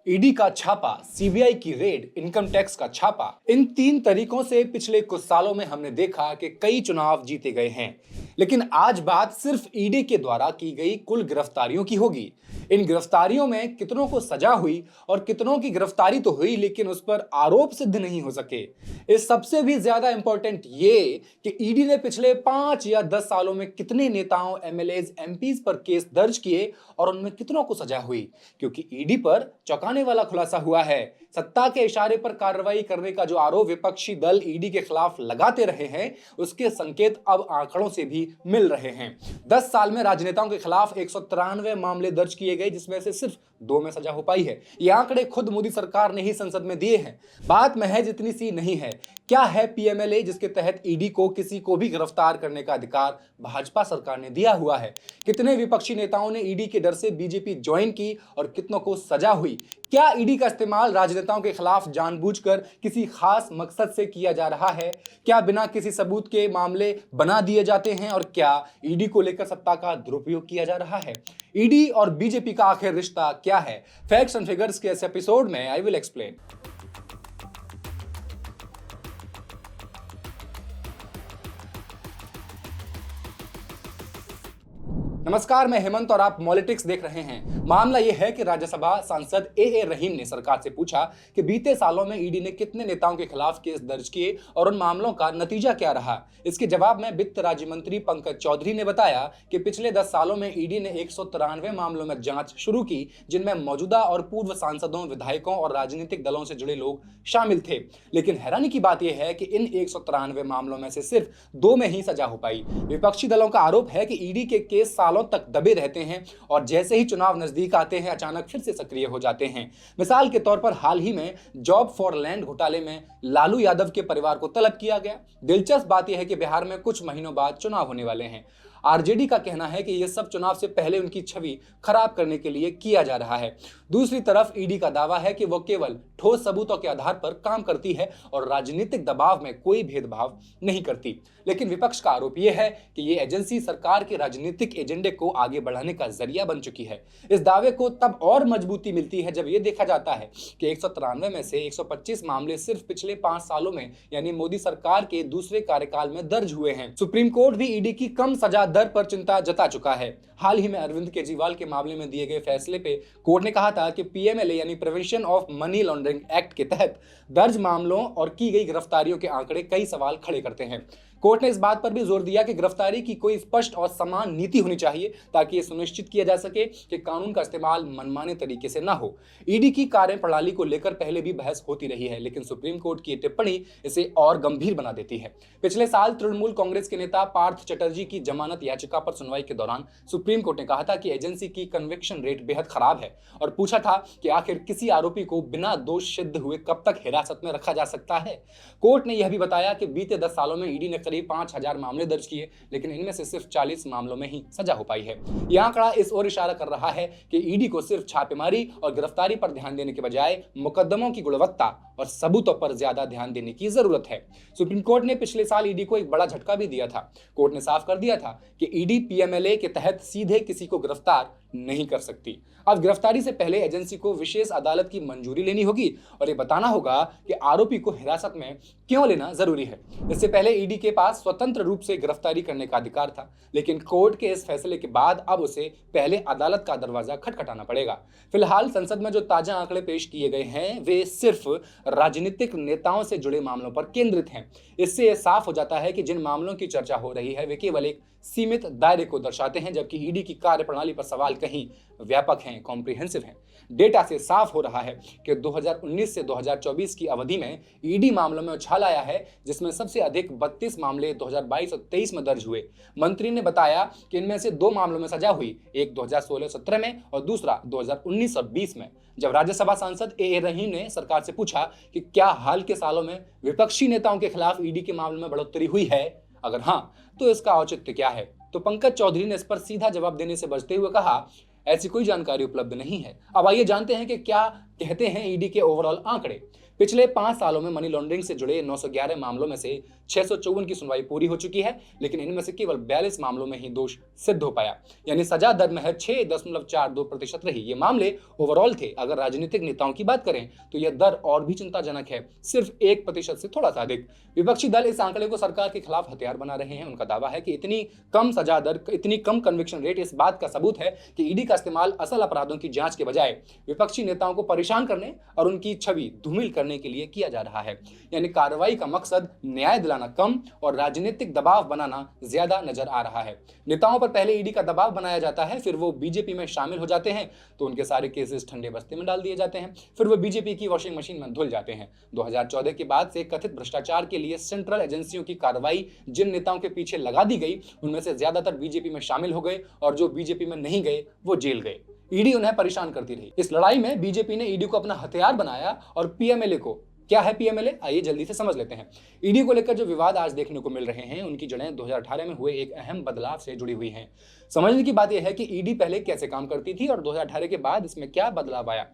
ED का छापा, CBI की रेड, इनकम टैक्स का छापा, इन तीन तरीकों से पिछले कुछ सालों में हमने देखा कि कई चुनाव जीते गए हैं। लेकिन आज बात सिर्फ ईडी के द्वारा की गई कुल गिरफ्तारियों की होगी। इन गिरफ्तारियों में कितनों को सजा हुई और कितनों की गिरफ्तारी तो हुई लेकिन उस पर आरोप सिद्ध नहीं हो सके। इस सबसे भी ज्यादा इंपॉर्टेंट ये कि ईडी ने पिछले 5 या 10 सालों में कितने नेताओं, एमएलएज, एमपीज पर केस दर्ज किए और उनमें कितनों को सजा हुई, क्योंकि ईडी पर चौंकाने वाला खुलासा हुआ है। सत्ता के इशारे पर कार्रवाई करने का जो आरोप विपक्षी दल ईडी के खिलाफ लगाते रहे हैं, उसके संकेत अब आंकड़ों से भी मिल रहे हैं। 10 साल में राजनेताओं के खिलाफ 193 मामले दर्ज किए गए, जिसमें से सिर्फ 2 में सजा हो पाई है। ये आंकड़े खुद मोदी सरकार ने ही संसद में दिए हैं। बात महज इतनी सी नहीं है। क्या है पीएमएलए, जिसके तहत ईडी को किसी को भी गिरफ्तार करने का अधिकार भाजपा सरकार ने दिया हुआ है? कितने विपक्षी नेताओं ने ईडी के डर से बीजेपी ज्वाइन की और कितनों को सजा हुई? क्या ईडी का इस्तेमाल राजनेताओं के खिलाफ जानबूझकर किसी खास मकसद से किया जा रहा है? क्या बिना किसी सबूत के मामले बना दिए जाते हैं? और क्या ईडी को लेकर सत्ता का दुरुपयोग किया जा रहा है? ईडी और बीजेपी का आखिर रिश्ता क्या है? फैक्ट्स एंड फिगर्स के इस एपिसोड में आई विल एक्सप्लेन। नमस्कार, मैं हेमंत और आप पॉलिटिक्स देख रहे हैं। मामला यह है कि राज्यसभा सांसद ए रहीम ने सरकार से पूछा कि बीते सालों में ईडी ने कितने नेताओं के खिलाफ केस दर्ज किए और उन मामलों का नतीजा क्या रहा। इसके जवाब में वित्त राज्य मंत्री पंकज चौधरी ने बताया कि पिछले 10 सालों में ईडी ने 193 मामलों में जांच शुरू की, जिनमें मौजूदा और पूर्व सांसदों, विधायकों और राजनीतिक दलों से जुड़े लोग शामिल थे। लेकिन हैरानी की बात यह है कि इन 193 मामलों में से सिर्फ 2 में ही सजा हो पाई। विपक्षी दलों का आरोप है कि ईडी के केस सालों तक दबे रहते हैं और जैसे ही चुनाव नजदीक आते हैं अचानक फिर से सक्रिय हो जाते हैं। मिसाल के तौर पर हाल ही में जॉब फॉर लैंड घोटाले में लालू यादव के परिवार को तलब किया गया। दिलचस्प बात यह है कि बिहार में कुछ महीनों बाद चुनाव होने वाले हैं। आरजेडी का कहना है कि यह सब चुनाव से पहले उनकी छवि खराब करने के लिए किया जा रहा है। दूसरी तरफ ईडी का दावा है कि वो केवल ठोस सबूतों के आधार पर काम करती है और राजनीतिक दबाव में कोई भेदभाव नहीं करती। लेकिन विपक्ष का आरोप यह है कि ये एजेंसी सरकार के राजनीतिक एजेंडे को आगे बढ़ाने का जरिया बन चुकी है। इस दावे को तब और मजबूती मिलती है जब यह देखा जाता है कि 193 में से 125 मामले सिर्फ पिछले 5 सालों में यानी मोदी सरकार के दूसरे कार्यकाल में दर्ज हुए हैं। सुप्रीम कोर्ट भी ईडी की कम सजा दर पर चिंता जता चुका है। हाल ही में अरविंद केजरीवाल के मामले में दिए गए फैसले पे कोर्ट ने कहा था कि पीएमएलए यानी prevention of money laundering act के तहत दर्ज मामलों और की गई गिरफ्तारियों के आंकड़े कई सवाल खड़े करते हैं। कोर्ट ने इस बात पर भी जोर दिया कि गिरफ्तारी की कोई स्पष्ट और समान नीति होनी चाहिए ताकि यह सुनिश्चित किया जा सके कि कानून का इस्तेमाल मनमाने तरीके से न हो। ईडी की कार्यप्रणाली को लेकर पहले भी बहस होती रही है, लेकिन सुप्रीम कोर्ट की टिप्पणी इसे और गंभीर बना देती है। पिछले साल तृणमूल कांग्रेस के नेता पार्थ चटर्जी की जमानत याचिका पर सुनवाई के दौरान सुप्रीम कोर्ट ने कहा था कि एजेंसी की कन्विक्शन रेट बेहद खराब है और पूछा था कि आखिर किसी आरोपी को बिना दोष सिद्ध हुए कब तक हिरासत में रखा जा सकता है। कोर्ट ने यह भी बताया कि बीते 10 सालों में ईडी ने करीब 5000 मामले दर्ज किए, लेकिन इनमें से सिर्फ 40 मामलों में ही सजा हो पाई है। यह आंकड़ा इस ओर इशारा कर रहा है कि ईडी को सिर्फ छापेमारी और गिरफ्तारी पर ध्यान देने के बजाय मुकदमों की गुणवत्ता और सबूतों पर ज्यादा ध्यान देने की जरूरत है। सुप्रीम कोर्ट ने पिछले साल ईडी को एक बड़ा झटका भी दिया था। कोर्ट ने साफ कर दिया था कि ईडी पीएमएलए के तहत सीधे किसी को गिरफ्तार नहीं कर सकती। अब गिरफ्तारी से पहले एजेंसी को विशेष अदालत की मंजूरी लेनी होगी और ये बताना होगा कि आरोपी को हिरासत में क्यों लेना जरूरी है। इससे पहले ईडी के पास स्वतंत्र रूप से गिरफ्तारी करने का अधिकार था, लेकिन कोर्ट के इस फैसले के बाद अब उसे पहले अदालत का दरवाजा खटखटाना पड़ेगा। फिलहाल संसद में जो ताजा आंकड़े पेश किए गए हैं वे सिर्फ राजनीतिक नेताओं से जुड़े मामलों पर केंद्रित हैं। इससे यह साफ हो जाता है कि जिन मामलों की चर्चा हो रही है वे केवल एक सीमित दायरे को दर्शाते हैं, जबकि ईडी की कार्यप्रणाली पर सवाल कहीं व्यापक हैं, कॉम्प्रिहेंसिव हैं। डेटा से साफ हो रहा है कि 2019 से 2024 की अवधि में ईडी मामलों में उछाल आया है, जिसमें सबसे अधिक 32 मामले 2022 और 23 में दर्ज हुए। मंत्री ने बताया कि इनमें से 2 मामलों में सजा हुई, एक 2016-17 में और दूसरा 2019 और 20 में। जब राज्यसभा सांसद ए रहीम ने सरकार से पूछा कि क्या हाल के सालों में विपक्षी नेताओं के खिलाफ ईडी के मामलों में बढ़ोतरी हुई है, अगर हाँ तो इसका औचित्य क्या है, तो पंकज चौधरी ने इस पर सीधा जवाब देने से बचते हुए कहा, ऐसी कोई जानकारी उपलब्ध नहीं है। अब आइए जानते हैं कि क्या कहते हैं ईडी के ओवरऑल आंकड़े। पिछले 5 सालों में मनी लॉन्ड्रिंग से जुड़े 911 मामलों में से 654 की सुनवाई पूरी हो चुकी है, लेकिन इनमें से केवल 42 मामलों में ही दोष सिद्ध हो पाया, यानी सजा दर महज 6.42% रही। ये मामले ओवरऑल थे। अगर राजनीतिक नेताओं की बात करें तो यह दर और भी चिंताजनक है, सिर्फ 1% से थोड़ा सा अधिक। विपक्षी दल इस आंकड़े को सरकार के खिलाफ हथियार बना रहे हैं। उनका दावा है कि इतनी कम सजा दर, इतनी कम कन्विक्शन रेट इस बात का सबूत है कि ईडी का इस्तेमाल असल अपराधों की जांच के बजाय विपक्षी नेताओं को परेशान करने और उनकी छवि धूमिल करने के लिए किया जा रहा है। यानी कार्रवाई का मकसद न्याय दिलाना कम और राजनीतिक दबाव बनाना ज्यादा नजर आ रहा है। नेताओं पर पहले ईडी का दबाव बनाया जाता है, फिर वो बीजेपी में शामिल हो जाते हैं तो उनके सारे केसेस ठंडे बस्ते में डाल दिए जाते हैं, फिर वो बीजेपी की वॉशिंग मशीन में धुल जाते हैं। 2014 के बाद से कथित भ्रष्टाचार के लिए सेंट्रल एजेंसियों की कार्रवाई जिन नेताओं के पीछे लगा दी गई, उनमें से ज्यादातर बीजेपी में शामिल हो गए और जो बीजेपी में नहीं गए वो जेल गए। ईडी उन्हें परेशान करती रही। इस लड़ाई में बीजेपी ने ईडी को अपना हथियार बनाया और पीएमएलए को। क्या है पीएमएलए, आइए जल्दी से समझ लेते हैं। ईडी को लेकर जो विवाद आज देखने को मिल रहे हैं, उनकी जड़ें 2018 में हुए एक अहम बदलाव से जुड़ी हुई हैं। समझने की बात यह है कि ईडी पहले कैसे काम करती थी और 2018 के बाद इसमें क्या बदलाव आया।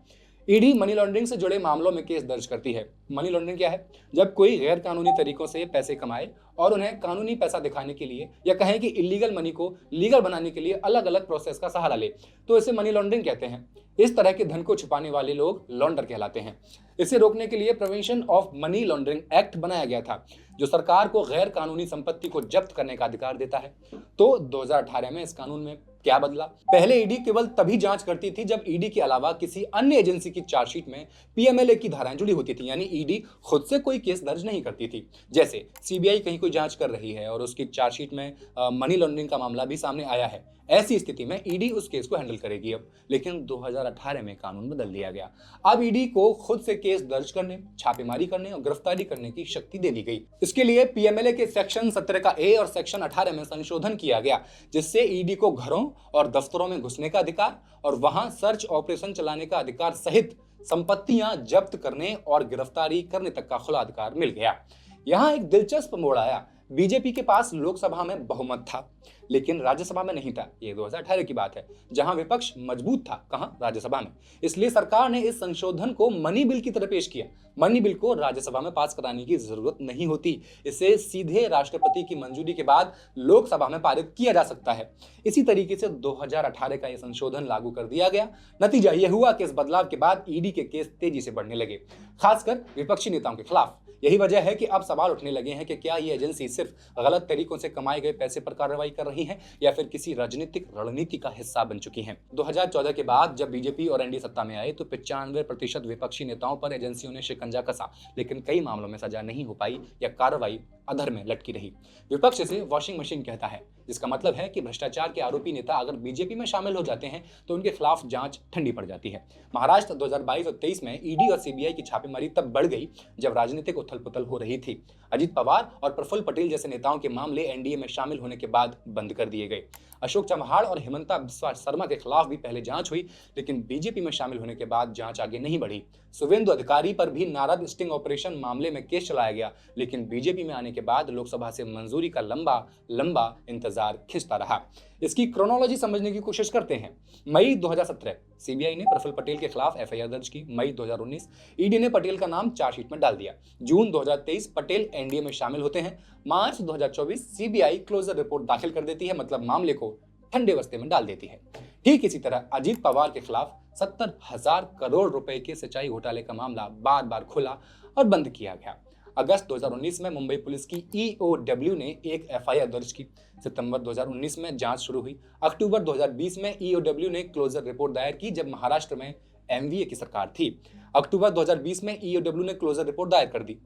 ईडी मनी लॉन्ड्रिंग से जुड़े मामलों में केस दर्ज करती है। मनी लॉन्ड्रिंग क्या है? जब कोई गैर कानूनी तरीकों से पैसे कमाए और उन्हें कानूनी पैसा दिखाने के लिए, या कहें कि इलीगल मनी को लीगल बनाने के लिए अलग अलग प्रोसेस का सहारा ले, तो इसे मनी लॉन्ड्रिंग कहते हैं। इस तरह के धन को छुपाने वाले लोग लॉन्डर कहलाते हैं। इसे रोकने के लिए prevention of money laundering act बनाया गया था, जो सरकार को गैर कानूनी संपत्ति को जब्त करने का अधिकार देता है। तो 2018 में इस कानून में क्या बदला? पहले ईडी केवल तभी जांच करती थी जब ईडी के अलावा किसी अन्य एजेंसी की चार्जशीट में पीएमएलए की धाराएं जुड़ी होती थी, यानी ईडी खुद से कोई केस दर्ज नहीं करती थी। जैसे सीबीआई कहीं कोई जांच कर रही है और उसकी चार्जशीट में मनी लॉन्ड्रिंग का मामला भी सामने आया है, ऐसी स्थिति में ईडी उस केस को हैंडल करेगी। अब लेकिन 2018 में कानून बदल दिया गया। अब ईडी को खुद से केस दर्ज करने, छापेमारी करने और गिरफ्तारी करने की शक्ति दे दी गई। इसके लिए पीएमएलए के सेक्शन 17 का ए और सेक्शन 18 में संशोधन किया गया, जिससे ईडी को घरों और दफ्तरों में घुसने का अधिकार और वहां सर्च ऑपरेशन चलाने का अधिकार सहित संपत्तियां जब्त करने और गिरफ्तारी करने तक का खुला अधिकार मिल गया। यहां एक दिलचस्प मोड़ आया। बीजेपी के पास लोकसभा में बहुमत था, लेकिन राज्यसभा में नहीं था। ये 2018 की बात है, जहां विपक्ष मजबूत था। कहां? राज्यसभा में। इसलिए सरकार ने इस संशोधन को मनी बिल की तरह पेश किया। मनी बिल को राज्यसभा में पास कराने की जरूरत नहीं होती, इसे सीधे राष्ट्रपति की मंजूरी के बाद लोकसभा में पारित किया जा सकता है। इसी तरीके से 2018 का यह संशोधन लागू कर दिया गया। नतीजा यह हुआ कि इस बदलाव के बाद ईडी के केस तेजी से बढ़ने लगे, खासकर विपक्षी नेताओं के खिलाफ। यही वजह है कि अब सवाल उठने लगे हैं कि क्या ये एजेंसी सिर्फ गलत तरीकों से कमाए गए पैसे पर कार्रवाई कर रही है या फिर किसी राजनीतिक रणनीति का हिस्सा बन चुकी हैं। 2014 के बाद जब बीजेपी और एनडीए सत्ता में आए तो 95% विपक्षी नेताओं पर एजेंसियों ने शिकंजा कसा, लेकिन कई मामलों में सजा नहीं हो पाई या कार्रवाई अधर में लटकी रही। विपक्ष इसे वॉशिंग मशीन कहता है, जिसका मतलब है कि भ्रष्टाचार के आरोपी नेता अगर बीजेपी में शामिल हो जाते हैं तो उनके खिलाफ जांच ठंडी पड़ जाती है। महाराष्ट्र 2022 और 23 में ईडी और सीबीआई की छापेमारी तब बढ़ गई जब राजनीतिक उथल-पुथल हो रही थी। अजित पवार और प्रफुल्ल पटेल जैसे नेताओं के मामले एनडीए में शामिल होने के बाद बंद कर दिए गए। अशोक चव्हाण और हिमंता बिस्वा शर्मा के खिलाफ भी पहले जांच हुई, लेकिन बीजेपी में शामिल होने के बाद जांच आगे नहीं बढ़ी। शुवेंदु अधिकारी पर भी नारद स्टिंग ऑपरेशन मामले में केस चलाया गया, लेकिन बीजेपी में आने के बाद लोकसभा से मंजूरी का लंबा इंतजार खिंचता रहा। इसकी क्रोनोलॉजी समझने की कोशिश करते हैं। मई 2017 सीबीआई ने प्रफुल्ल पटेल के खिलाफ एफआईआर दर्ज की। मई 2019 ईडी ने पटेल का नाम चार्जशीट में डाल दिया। जून 2023 पटेल एनडीए में शामिल होते हैं। मार्च 2024 सीबीआई क्लोजर रिपोर्ट दाखिल कर देती है, मतलब मामले को ठंडे बस्ते में डाल देती है। ठीक इसी तरह अजीत पवार के खिलाफ 70,000 करोड़ रुपए के सिंचाई घोटाले का मामला बार बार खुला और बंद किया गया। अगस्त 2019 में मुंबई पुलिस की ईओडब्ल्यू ने एक एफआईआर दर्ज की। सितंबर 2019 में जांच शुरू हुई। अक्टूबर 2020 में ईओडब्ल्यू ने क्लोजर रिपोर्ट दायर की, जब महाराष्ट्र में एमवीए की सरकार थी। अक्टूबर 2020 में ईओडब्ल्यू ने क्लोजर रिपोर्ट दायर कर दी।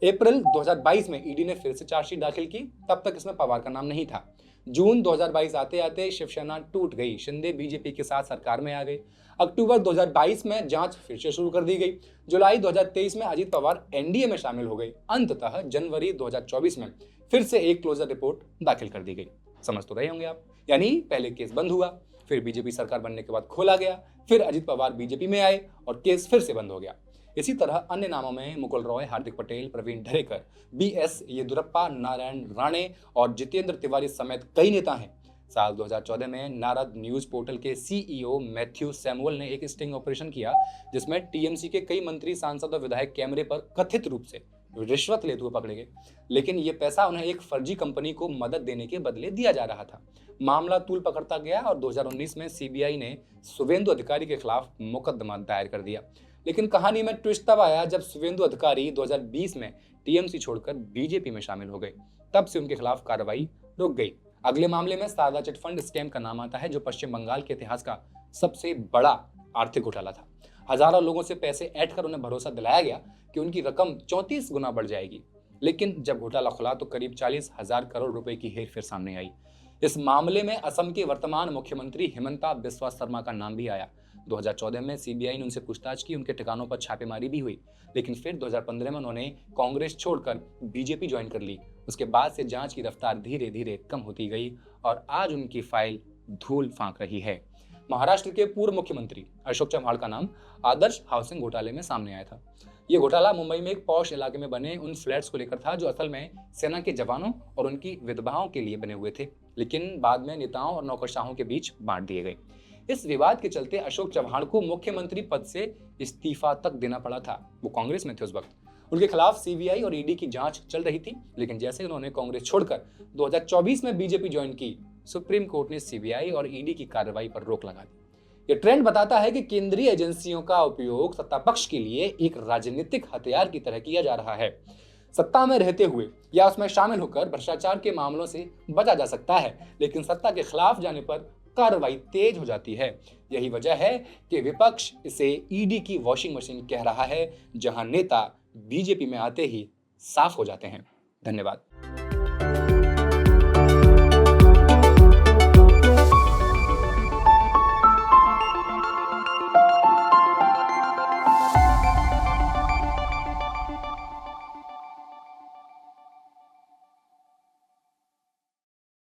अप्रैल 2022 में ईडी ने फिर से चार्जशीट दाखिल की। तब तक इसमें पवार का नाम नहीं था। जून 2022 आते आते शिवसेना टूट गई। शिंदे बीजेपी के साथ सरकार में आ गए। अक्टूबर 2022 में जांच फिर से शुरू कर दी गई। जुलाई 2023 में अजीत पवार एनडीए में शामिल हो गए। अंततः जनवरी 2024 में फिर से एक क्लोजर रिपोर्ट दाखिल कर दी गई। समझ तो रहे होंगे आप। यानी पहले केस बंद हुआ, फिर बीजेपी सरकार बनने के बाद खोला गया, फिर अजीत पवार बीजेपी में आए और केस फिर से बंद हो गया। इसी तरह अन्य नामों में मुकुल रॉय, हार्दिक पटेल, प्रवीण ढरेकर, बीएस येदियुरप्पा, नारायण राणे और जितेंद्र तिवारी समेत कई नेता हैं। साल 2014 में नारद न्यूज पोर्टल के सीईओ मैथ्यू सैमुअल ने एक स्टिंग ऑपरेशन किया, जिसमें टीएमसी के कई मंत्री, सांसद और विधायक कैमरे पर कथित रूप से रिश्वत लेते हुए पकड़े गए, लेकिन ये पैसा उन्हें एक फर्जी कंपनी को मदद देने के बदले दिया जा रहा था। मामला तूल पकड़ता गया और 2019 में सीबीआई ने शुवेंदु अधिकारी के खिलाफ मुकदमा दायर कर दिया। लेकिन कहानी में ट्विस्ट तब आया जब शुवेंदु अधिकारी 2020 में टीएमसी छोड़कर बीजेपी में शामिल हो गए। तब से उनके खिलाफ कार्रवाई रुक गई। अगले मामले में शारदा चिटफंड स्कैम का नाम आता है, जो पश्चिम बंगाल के इतिहास का सबसे बड़ा आर्थिक घोटाला था। हजारों लोगों से पैसे ऐंठ कर उन्हें भरोसा दिलाया गया कि उनकी रकम 34 गुना बढ़ जाएगी, लेकिन जब घोटाला खुला तो करीब 40,000 करोड़ रुपए की हेरफेर सामने आई। इस मामले में असम के वर्तमान मुख्यमंत्री हिमंता बिस्वा शर्मा का नाम भी आया। 2014 में सीबीआई ने उनसे पूछताछ की, उनके ठिकानों पर छापेमारी भी हुई, लेकिन फिर 2015 में उन्होंने कांग्रेस छोड़कर बीजेपी ज्वाइन कर ली। उसके बाद से जांच की रफ्तार धीरे धीरे कम होती गई और आज उनकी फाइल धूल फांक रही है। महाराष्ट्र के पूर्व मुख्यमंत्री अशोक चव्हाण का नाम आदर्श हाउसिंग घोटाले में सामने आया था। ये घोटाला मुंबई में एक पॉश इलाके में बने उन फ्लैट्स को लेकर था, जो असल में सेना के जवानों और उनकी विधवाओं के लिए बने हुए थे, लेकिन बाद में नेताओं और नौकरशाहों के बीच बांट दिए गए। इस विवाद के चलते अशोक चव्हाण को मुख्यमंत्री पद से इस्तीफा तक देना पड़ा था। वो कांग्रेस में थे उस वक्त। उनके खिलाफ सीबीआई और ईडी की जांच चल रही थी, लेकिन जैसे उन्होंने कांग्रेस छोड़कर 2024 में बीजेपी ज्वाइन की, सुप्रीम कोर्ट ने सीबीआई और ईडी की कार्रवाई पर रोक लगा दी। ये ट्रेंड बताता है कि केंद्रीय एजेंसियों का उपयोग सत्ता पक्ष के लिए एक राजनीतिक हथियार की तरह किया जा रहा है। सत्ता में रहते हुए या उसमें शामिल होकर भ्रष्टाचार के मामलों से बचा जा सकता है, लेकिन सत्ता के खिलाफ जाने पर कार्रवाई तेज हो जाती है। यही वजह है कि विपक्ष इसे ईडी की वॉशिंग मशीन कह रहा है, जहां नेता बीजेपी में आते ही साफ हो जाते हैं। धन्यवाद।